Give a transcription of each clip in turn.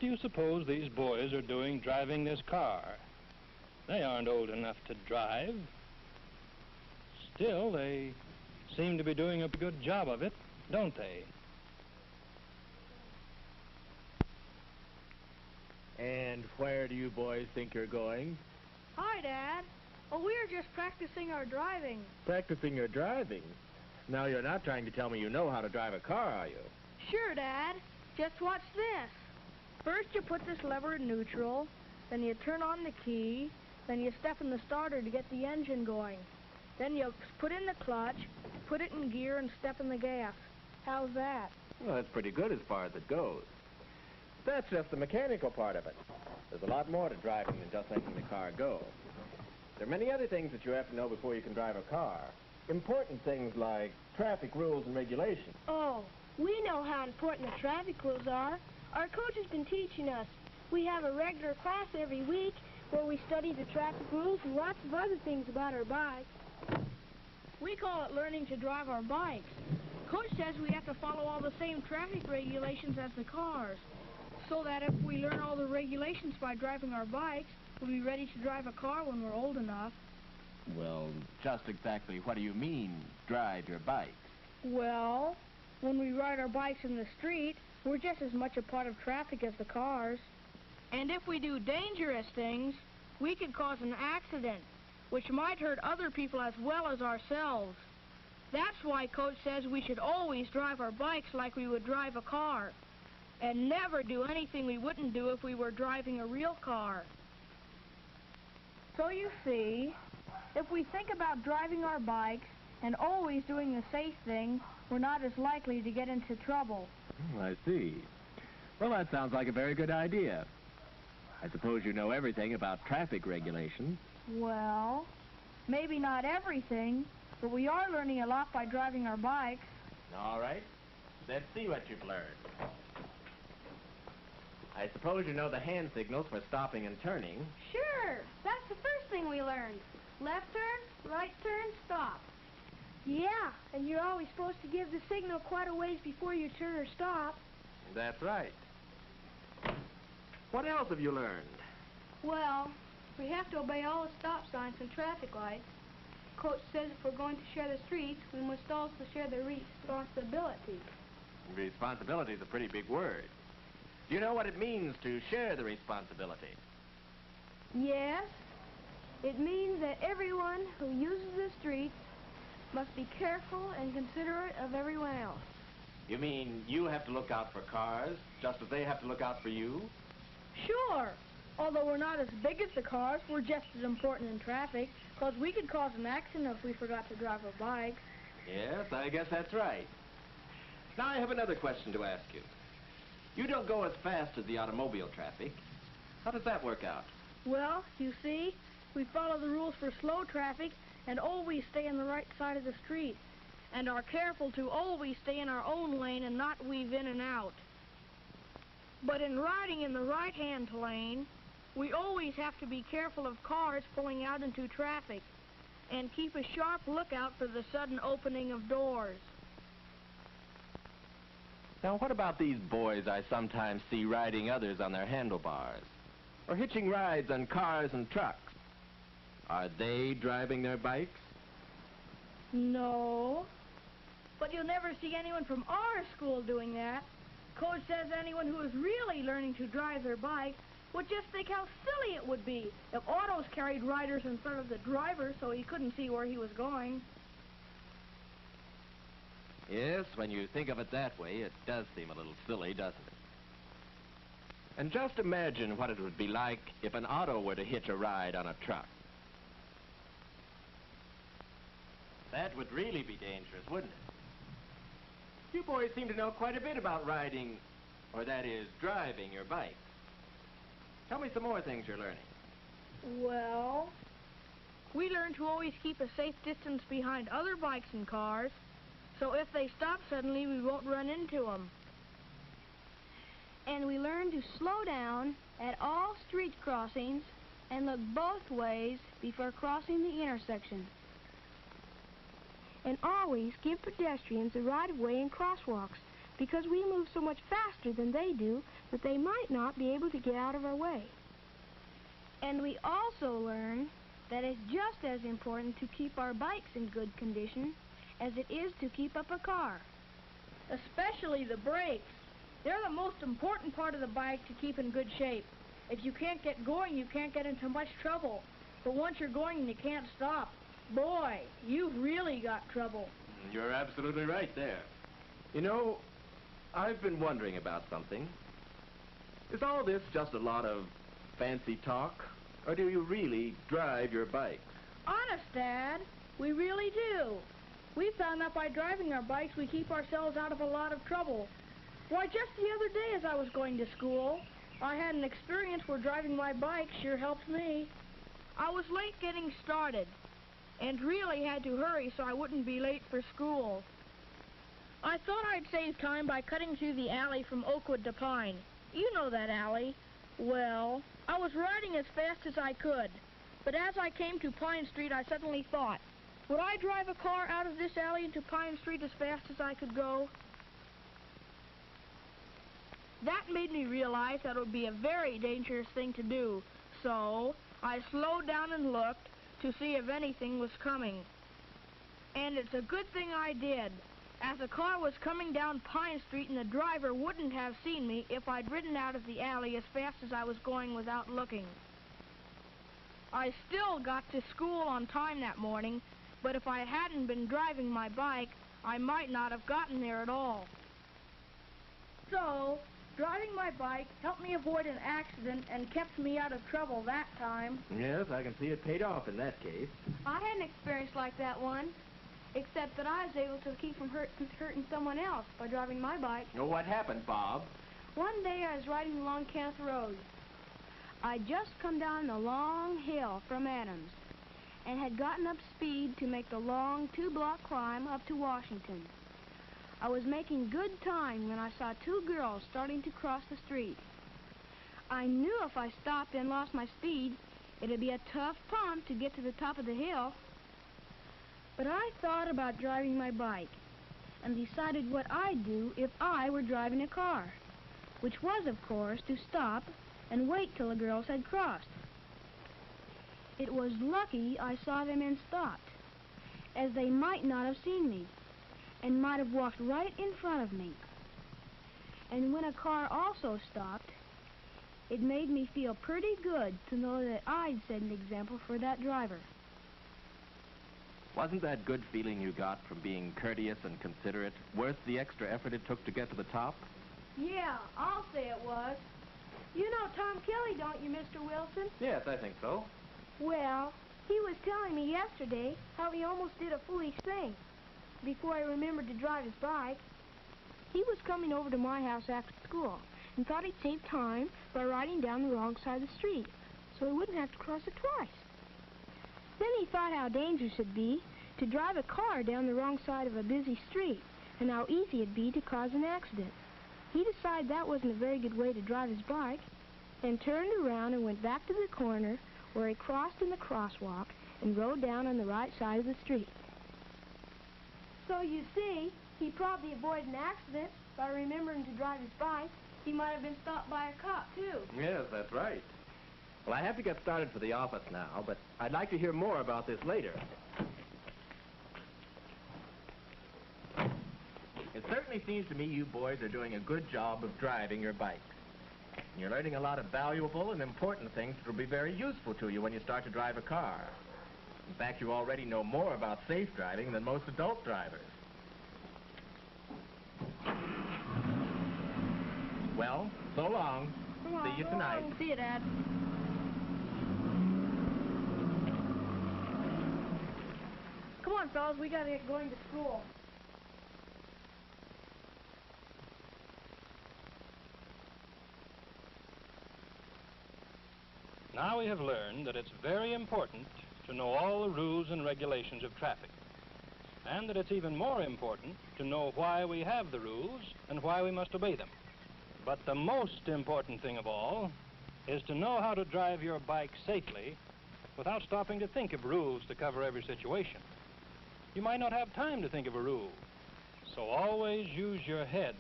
do you suppose these boys are doing driving this car? They aren't old enough to drive. Still, they seem to be doing a good job of it, don't they? And where do you boys think you're going? Hi, Dad. Oh, we're just practicing our driving. Practicing your driving? Now, you're not trying to tell me you know how to drive a car, are you? Sure, Dad. Just watch this. First, you put this lever in neutral, then you turn on the key, then you step in the starter to get the engine going. Then you put in the clutch, put it in gear, and step in the gas. How's that? Well, that's pretty good as far as it goes. That's just the mechanical part of it. There's a lot more to driving than just making the car go. There are many other things that you have to know before you can drive a car. Important things like traffic rules and regulations. Oh, we know how important the traffic rules are. Our coach has been teaching us. We have a regular class every week where we study the traffic rules and lots of other things about our bikes. We call it learning to drive our bikes. Coach says we have to follow all the same traffic regulations as the cars, so that if we learn all the regulations by driving our bikes, we'll be ready to drive a car when we're old enough. Well, just exactly what do you mean, drive your bike? Well, when we ride our bikes in the street, we're just as much a part of traffic as the cars. And if we do dangerous things, we could cause an accident, which might hurt other people as well as ourselves. That's why Coach says we should always drive our bikes like we would drive a car, and never do anything we wouldn't do if we were driving a real car. So you see, if we think about driving our bikes and always doing the safe thing, we're not as likely to get into trouble. I see. Well, that sounds like a very good idea. I suppose you know everything about traffic regulations. Well, maybe not everything, but we are learning a lot by driving our bikes. All right. Let's see what you've learned. I suppose you know the hand signals for stopping and turning. Sure, that's the first thing we learned. Left turn, right turn, stop. Yeah, and you're always supposed to give the signal quite a ways before you turn or stop. That's right. What else have you learned? Well, we have to obey all the stop signs and traffic lights. Coach says if we're going to share the streets, we must also share the responsibility. Responsibility is a pretty big word. Do you know what it means to share the responsibility? Yes, it means that everyone who uses the streets must be careful and considerate of everyone else. You mean you have to look out for cars, just as they have to look out for you? Sure. Although we're not as big as the cars, we're just as important in traffic, because we could cause an accident if we forgot to drive our bikes. Yes, I guess that's right. Now I have another question to ask you. You don't go as fast as the automobile traffic. How does that work out? Well, you see, we follow the rules for slow traffic and always stay on the right side of the street, and are careful to always stay in our own lane and not weave in and out. But in riding in the right-hand lane, we always have to be careful of cars pulling out into traffic and keep a sharp lookout for the sudden opening of doors. Now, what about these boys I sometimes see riding others on their handlebars, or hitching rides on cars and trucks? Are they driving their bikes? No. But you'll never see anyone from our school doing that. Coach says anyone who is really learning to drive their bike would just think how silly it would be if autos carried riders in front of the driver so he couldn't see where he was going. Yes, when you think of it that way, it does seem a little silly, doesn't it? And just imagine what it would be like if an auto were to hitch a ride on a truck. That would really be dangerous, wouldn't it? You boys seem to know quite a bit about riding, or that is, driving your bike. Tell me some more things you're learning. Well, we learn to always keep a safe distance behind other bikes and cars, so if they stop suddenly, we won't run into them. And we learn to slow down at all street crossings and look both ways before crossing the intersection. And always give pedestrians the right of way in crosswalks. because we move so much faster than they do that they might not be able to get out of our way. And we also learn that it's just as important to keep our bikes in good condition as it is to keep up a car. Especially the brakes. They're the most important part of the bike to keep in good shape. If you can't get going, you can't get into much trouble. But once you're going and you can't stop, boy, you've really got trouble. You're absolutely right there. You know, I've been wondering about something. Is all this just a lot of fancy talk, or do you really drive your bikes? Honest, Dad, we really do. We found that by driving our bikes, we keep ourselves out of a lot of trouble. Why, just the other day as I was going to school, I had an experience where driving my bike sure helped me. I was late getting started, and really had to hurry so I wouldn't be late for school. I thought I'd save time by cutting through the alley from Oakwood to Pine. You know that alley. Well, I was riding as fast as I could, but as I came to Pine Street, I suddenly thought, would I drive a car out of this alley into Pine Street as fast as I could go? That made me realize that it would be a very dangerous thing to do, so I slowed down and looked to see if anything was coming. And it's a good thing I did, as a car was coming down Pine Street and the driver wouldn't have seen me if I'd ridden out of the alley as fast as I was going without looking. I still got to school on time that morning, but if I hadn't been driving my bike, I might not have gotten there at all. So, driving my bike helped me avoid an accident and kept me out of trouble that time. Yes, I can see it paid off in that case. I had an experience like that one, except that I was able to keep from hurting someone else by driving my bike. Oh, what happened, Bob? One day I was riding along Kenneth Road. I'd just come down the long hill from Adams and had gotten up speed to make the long 2-block climb up to Washington. I was making good time when I saw 2 girls starting to cross the street. I knew if I stopped and lost my speed, it'd be a tough pump to get to the top of the hill. But I thought about driving my bike and decided what I'd do if I were driving a car, which was, of course, to stop and wait till the girls had crossed. It was lucky I saw them and stopped, as they might not have seen me and might have walked right in front of me. And when a car also stopped, it made me feel pretty good to know that I'd set an example for that driver. Wasn't that good feeling you got from being courteous and considerate worth the extra effort it took to get to the top? Yeah, I'll say it was. You know Tom Kelly, don't you, Mr. Wilson? Yes, I think so. Well, he was telling me yesterday how he almost did a foolish thing before I remembered to drive his bike. He was coming over to my house after school and thought he'd save time by riding down the wrong side of the street so he wouldn't have to cross it twice. Then he thought how dangerous it'd be to drive a car down the wrong side of a busy street and how easy it'd be to cause an accident. He decided that wasn't a very good way to drive his bike and turned around and went back to the corner where he crossed in the crosswalk and rode down on the right side of the street. So you see, he probably avoided an accident by remembering to drive his bike. He might have been stopped by a cop, too. Yes, that's right. Well, I have to get started for the office now, but I'd like to hear more about this later. It certainly seems to me you boys are doing a good job of driving your bikes. You're learning a lot of valuable and important things that will be very useful to you when you start to drive a car. In fact, you already know more about safe driving than most adult drivers. Well, so long. See you tonight. See you, Dad. Come on, fellas, we gotta get going to school. Now we have learned that it's very important to know all the rules and regulations of traffic, and that it's even more important to know why we have the rules and why we must obey them. But the most important thing of all is to know how to drive your bike safely without stopping to think of rules to cover every situation. You might not have time to think of a rule, so always use your head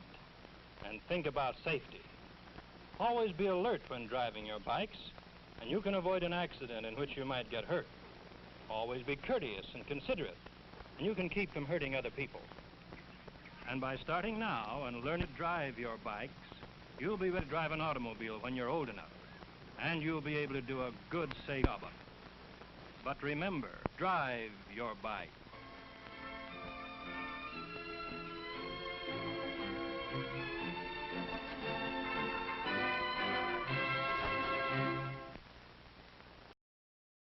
and think about safety. Always be alert when driving your bikes, and you can avoid an accident in which you might get hurt. Always be courteous and considerate, and you can keep from hurting other people. And by starting now and learning to drive your bikes, you'll be ready to drive an automobile when you're old enough, and you'll be able to do a good, safe job of it. But remember, drive your bike.